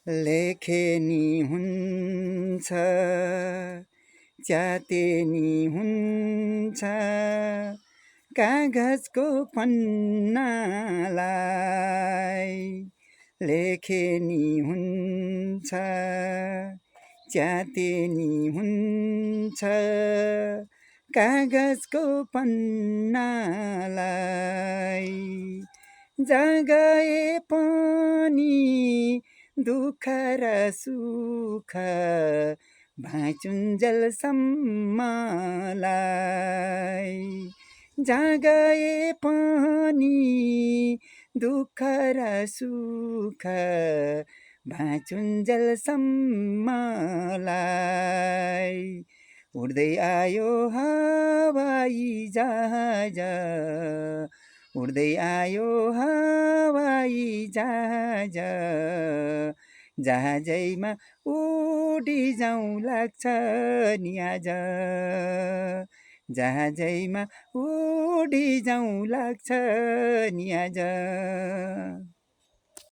लेखे नि हुन्छ च्याते नि हुन्छ कागजको पन्नालाई लेखे नि हुन्छ च्याते नि हुन्छ कागजको पन्नालाई जहाँ गए पनि दुःख र सुख भाइचुन्जेलसम्मलाई जहाँ गए पनि दुःख र सुख भाइचुन्जेलसम्मलाई उड्दै आयो हवाई जहाज उड्दै आयो हवाई जहाज जहाजैमा उडी जाउँ लाग्छ नि आज जहाजैमा उडी जाउँ लाग्छ नि आज